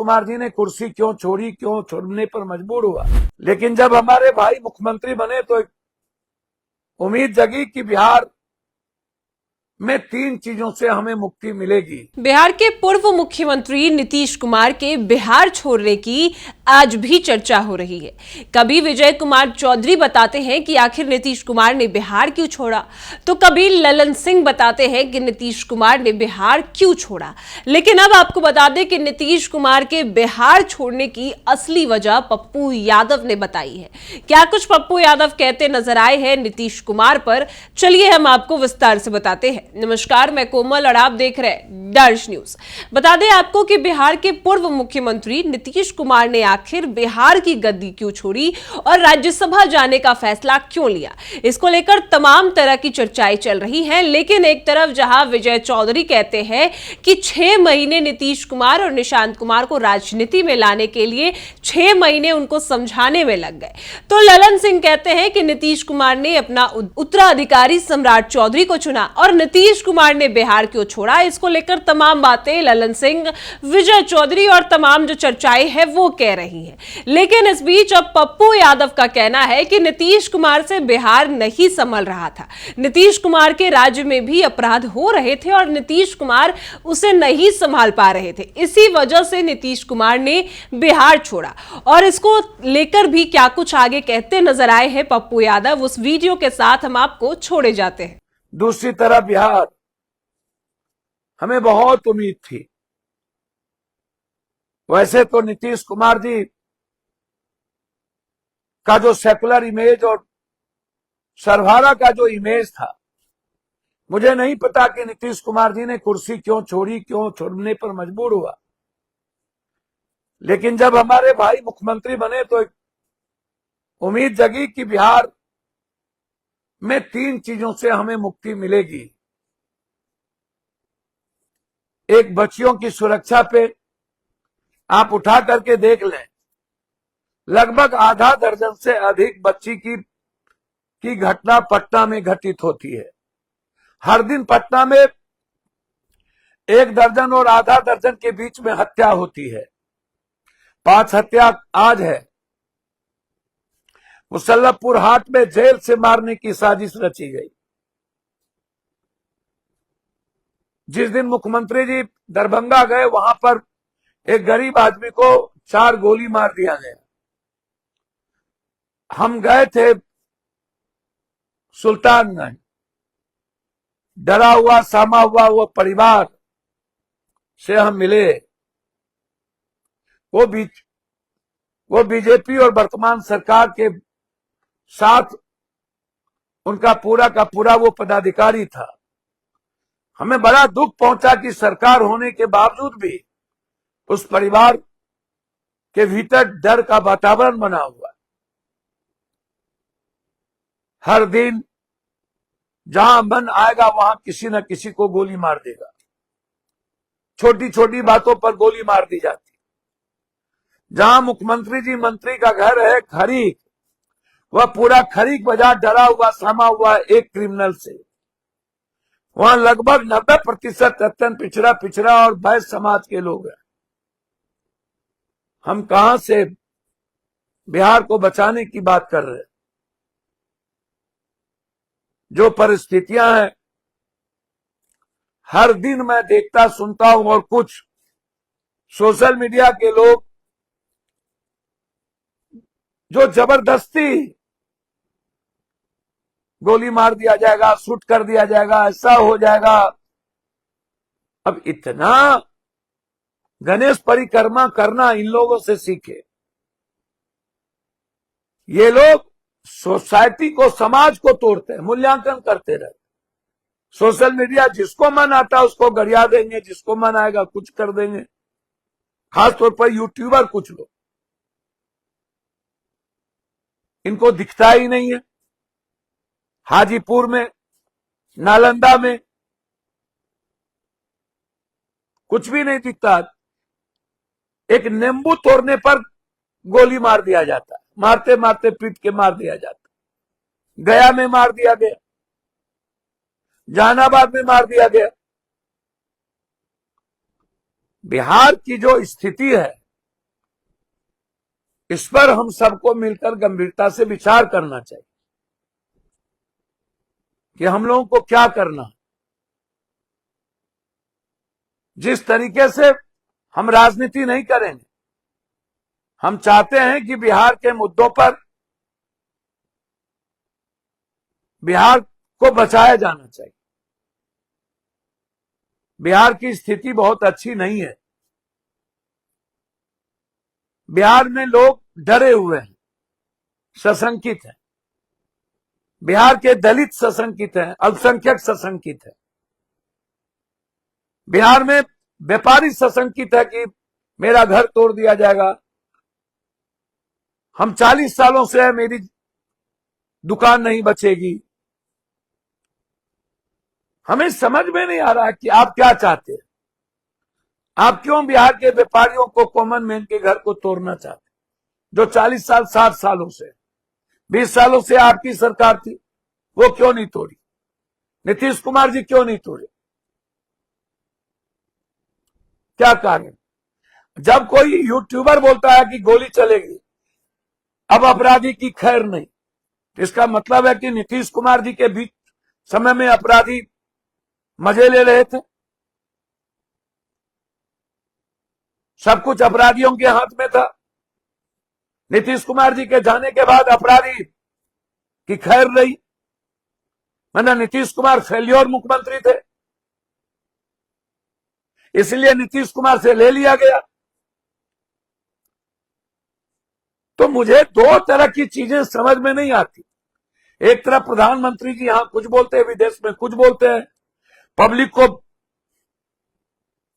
कुमार जी ने कुर्सी क्यों छोड़ी, क्यों छोड़ने पर मजबूर हुआ। लेकिन जब हमारे भाई मुख्यमंत्री बने तो एक उम्मीद जगी कि बिहार में 3 चीजों से हमें मुक्ति मिलेगी। बिहार के पूर्व मुख्यमंत्री नीतीश कुमार के बिहार छोड़ने की आज भी चर्चा हो रही है। कभी विजय कुमार चौधरी बताते हैं कि आखिर नीतीश कुमार ने बिहार क्यों छोड़ा, तो कभी ललन सिंह बताते हैं कि नीतीश कुमार ने बिहार क्यों छोड़ा। लेकिन अब आपको बता दें कि नीतीश कुमार के बिहार छोड़ने की असली वजह पप्पू यादव ने बताई है। क्या कुछ पप्पू यादव कहते नजर आए हैं नीतीश कुमार पर, चलिए हम आपको विस्तार से बताते हैं। नमस्कार, मैं कोमल और आप देख रहे हैं दर्श न्यूज। बता दें आपको कि बिहार के पूर्व मुख्यमंत्री नीतीश कुमार ने आखिर बिहार की गद्दी क्यों छोड़ी और राज्यसभा जाने का फैसला क्यों लिया, इसको लेकर तमाम तरह की चर्चाएं चल रही हैं। लेकिन एक तरफ जहां विजय चौधरी कहते हैं कि 6 महीने नीतीश कुमार और निशांत कुमार को राजनीति में लाने के लिए 6 महीने उनको समझाने में लग गए, तो ललन सिंह कहते हैं कि नीतीश कुमार ने अपना उत्तराधिकारी सम्राट चौधरी को चुना और नीतीश कुमार ने बिहार क्यों छोड़ा। इसको लेकर तमाम बातें ललन सिंह, विजय चौधरी और तमाम जो चर्चाएं हैं वो कह रही हैं। लेकिन इस बीच अब पप्पू यादव का कहना है कि नीतीश कुमार से बिहार नहीं संभल रहा था, नीतीश कुमार के राज्य में भी अपराध हो रहे थे और नीतीश कुमार उसे नहीं संभाल पा रहे थे। इसी वजह से नीतीश कुमार ने बिहार छोड़ा और इसको लेकर भी क्या कुछ आगे कहते नजर आए हैं पप्पू यादव, उस वीडियो के साथ हम आपको छोड़े जाते हैं। दूसरी तरफ बिहार, हमें बहुत उम्मीद थी। वैसे तो नीतीश कुमार जी का जो सेकुलर इमेज और सरभारा का जो इमेज था, मुझे नहीं पता कि नीतीश कुमार जी ने कुर्सी क्यों छोड़ी, क्यों छोड़ने पर मजबूर हुआ। लेकिन जब हमारे भाई मुख्यमंत्री बने तो एक उम्मीद जगी कि बिहार में 3 चीजों से हमें मुक्ति मिलेगी। एक, बच्चियों की सुरक्षा पे आप उठा करके देख लें, लगभग आधा दर्जन से अधिक बच्ची की घटना पटना में घटित होती है। हर दिन पटना में 1 दर्जन और आधा दर्जन के बीच में हत्या होती है। 5 हत्या आज है। मुसल्लमपुर हाट में जेल से मारने की साजिश रची गई। जिस दिन मुख्यमंत्री जी दरभंगा गए, वहां पर एक गरीब आदमी को 4 गोली मार दिया गया। हम गए थे सुल्तानगंज, डरा हुआ सहमा हुआ वो परिवार से हम मिले। वो बीजेपी और वर्तमान सरकार के साथ उनका पूरा का पूरा वो पदाधिकारी था। हमें बड़ा दुख पहुंचा कि सरकार होने के बावजूद भी उस परिवार के भीतर डर का वातावरण बना हुआ। हर दिन जहां मन आएगा वहां किसी न किसी को गोली मार देगा। छोटी छोटी बातों पर गोली मार दी जाती। जहां मुख्यमंत्री जी मंत्री का घर है खरीक, वह पूरा खरीक बाजार डरा हुआ सहमा हुआ एक क्रिमिनल से। वहां लगभग 90% अत्यंत पिछड़ा और वैश्य समाज के लोग हैं। हम कहां से बिहार को बचाने की बात कर रहे हैं। जो परिस्थितियां हैं, हर दिन मैं देखता सुनता हूं, और कुछ सोशल मीडिया के लोग जो जबरदस्ती गोली मार दिया जाएगा, शूट कर दिया जाएगा, ऐसा हो जाएगा। अब इतना गणेश परिक्रमा करना इन लोगों से सीखे। ये लोग सोसाइटी को, समाज को तोड़ते हैं, मूल्यांकन करते रहते। सोशल मीडिया जिसको मन आता है उसको गरिया देंगे, जिसको मन आएगा कुछ कर देंगे। खासतौर पर यूट्यूबर कुछ लोग, इनको दिखता ही नहीं है। हाजीपुर में, नालंदा में कुछ भी नहीं दिखता। एक नींबू तोड़ने पर गोली मार दिया जाता है, मारते मारते पीट के मार दिया जाता। गया में मार दिया गया, जहानाबाद में मार दिया गया। बिहार की जो स्थिति है इस पर हम सबको मिलकर गंभीरता से विचार करना चाहिए कि हम लोगों को क्या करना है। जिस तरीके से हम राजनीति नहीं करेंगे, हम चाहते हैं कि बिहार के मुद्दों पर बिहार को बचाया जाना चाहिए। बिहार की स्थिति बहुत अच्छी नहीं है। बिहार में लोग डरे हुए हैं, सशंकित हैं। बिहार के दलित सशंकित हैं, अल्पसंख्यक सशंकित है। बिहार में व्यापारी सशंकित है कि मेरा घर तोड़ दिया जाएगा, हम 40 सालों से है, मेरी दुकान नहीं बचेगी। हमें समझ में नहीं आ रहा है कि आप क्या चाहते हैं। आप क्यों बिहार के व्यापारियों को, कॉमन मैन के घर को तोड़ना चाहते हैं, जो 40 साल 60 सालों से 20 सालों से आपकी सरकार थी, वो क्यों नहीं तोड़ी? नीतीश कुमार जी क्यों नहीं तोड़े? क्या कारण? जब कोई यूट्यूबर बोलता है कि गोली चलेगी, अब अपराधी की खैर नहीं, इसका मतलब है कि नीतीश कुमार जी के बीच समय में अपराधी मजे ले रहे थे। सब कुछ अपराधियों के हाथ में था। नीतीश कुमार जी के जाने के बाद अपराधी की खैर रही। मतलब नीतीश कुमार फेल्योर मुख्यमंत्री थे, इसलिए नीतीश कुमार से ले लिया गया। तो मुझे दो तरह की चीजें समझ में नहीं आती। एक तरफ प्रधानमंत्री जी यहां कुछ बोलते हैं, विदेश में कुछ बोलते हैं, पब्लिक को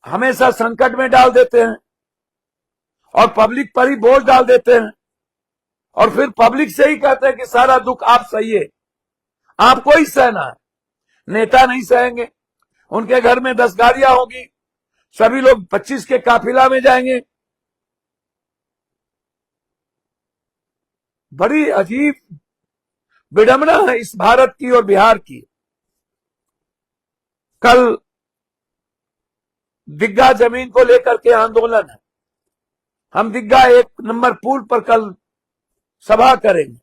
हमेशा संकट में डाल देते हैं और पब्लिक पर ही बोझ डाल देते हैं, और फिर पब्लिक से ही कहते हैं कि सारा दुख आप सहिए, आपको ही सहना है, नेता नहीं सहेंगे। उनके घर में 10 गाड़ियां होगी, सभी लोग 25 के काफिला में जाएंगे। बड़ी अजीब विडंबना है इस भारत की और बिहार की। कल दिग्गा जमीन को लेकर के आंदोलन है। हम दिग्गा 1 नंबर पुल पर कल सभा करेंगे।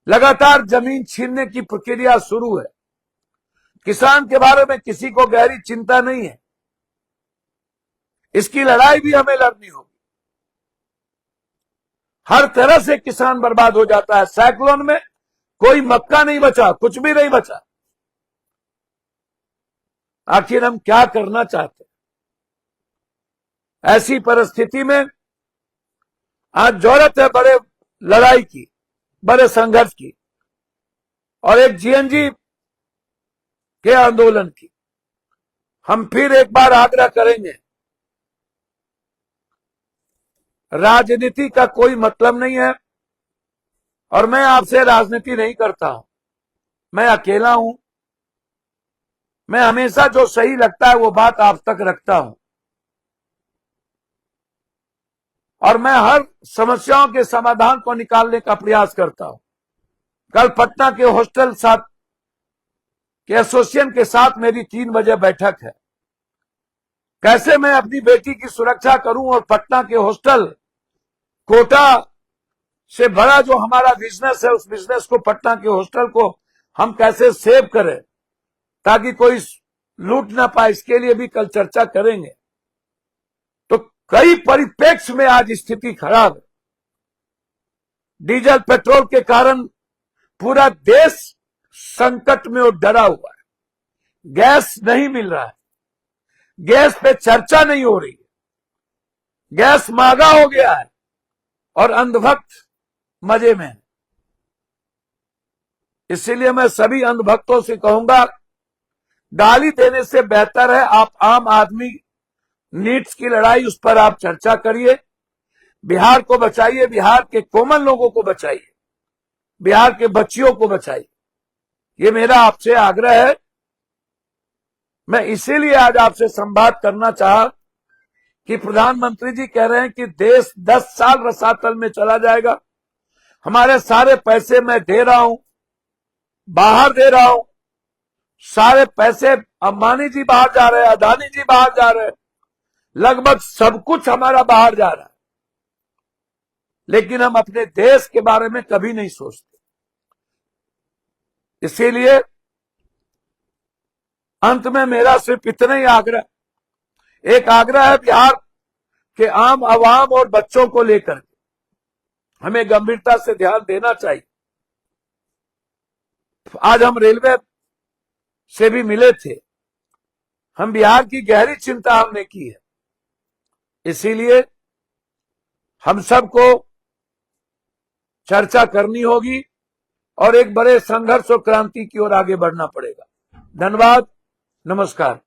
लगातार जमीन छीनने की प्रक्रिया शुरू है। किसान के बारे में किसी को गहरी चिंता नहीं है। इसकी लड़ाई भी हमें लड़नी होगी। हर तरह से किसान बर्बाद हो जाता है। साइक्लोन में कोई मक्का नहीं बचा, कुछ भी नहीं बचा। आखिर हम क्या करना चाहते हैं? ऐसी परिस्थिति में आज जरूरत है बड़े लड़ाई की, बड़े संघर्ष की, और एक जीएनजी के आंदोलन की। हम फिर एक बार आग्रह करेंगे, राजनीति का कोई मतलब नहीं है, और मैं आपसे राजनीति नहीं करता हूं। मैं अकेला हूं। मैं हमेशा जो सही लगता है वो बात आप तक रखता हूं, और मैं हर समस्याओं के समाधान को निकालने का प्रयास करता हूं। कल पटना के हॉस्टल साथ के एसोसिएशन के साथ मेरी 3 बजे बैठक है। कैसे मैं अपनी बेटी की सुरक्षा करूं और पटना के हॉस्टल, कोटा से बड़ा जो हमारा बिजनेस है, उस बिजनेस को, पटना के हॉस्टल को हम कैसे सेव करें ताकि कोई लूट ना पाए, इसके लिए भी कल चर्चा करेंगे। तो कई परिप्रेक्ष्य में आज स्थिति खराब है। डीजल पेट्रोल के कारण पूरा देश संकट में और डरा हुआ है। गैस नहीं मिल रहा है, गैस पे चर्चा नहीं हो रही है, गैस महंगा हो गया है, और अंधभक्त मजे में है। इसीलिए मैं सभी अंधभक्तों से कहूंगा, गाली देने से बेहतर है आप आम आदमी नीड्स की लड़ाई, उस पर आप चर्चा करिए। बिहार को बचाइए, बिहार के कॉमन लोगों को बचाइए, बिहार के बच्चियों को बचाइए। ये मेरा आपसे आग्रह है। मैं इसीलिए आज आपसे संवाद करना चाहा कि प्रधानमंत्री जी कह रहे हैं कि देश 10 साल रसातल में चला जाएगा। हमारे सारे पैसे मैं दे रहा हूं, बाहर दे रहा हूं, सारे पैसे अंबानी जी बाहर जा रहे हैं, अदानी जी बाहर जा रहे हैं, लगभग सब कुछ हमारा बाहर जा रहा है। लेकिन हम अपने देश के बारे में कभी नहीं सोचते। इसीलिए अंत में मेरा सिर्फ इतना ही आग्रह, एक आग्रह है बिहार के आम आवाम और बच्चों को लेकर हमें गंभीरता से ध्यान देना चाहिए। आज हम रेलवे से भी मिले थे, हम बिहार की गहरी चिंता हमने की है। इसीलिए हम सबको चर्चा करनी होगी और एक बड़े संघर्ष और क्रांति की ओर आगे बढ़ना पड़ेगा। धन्यवाद, नमस्कार।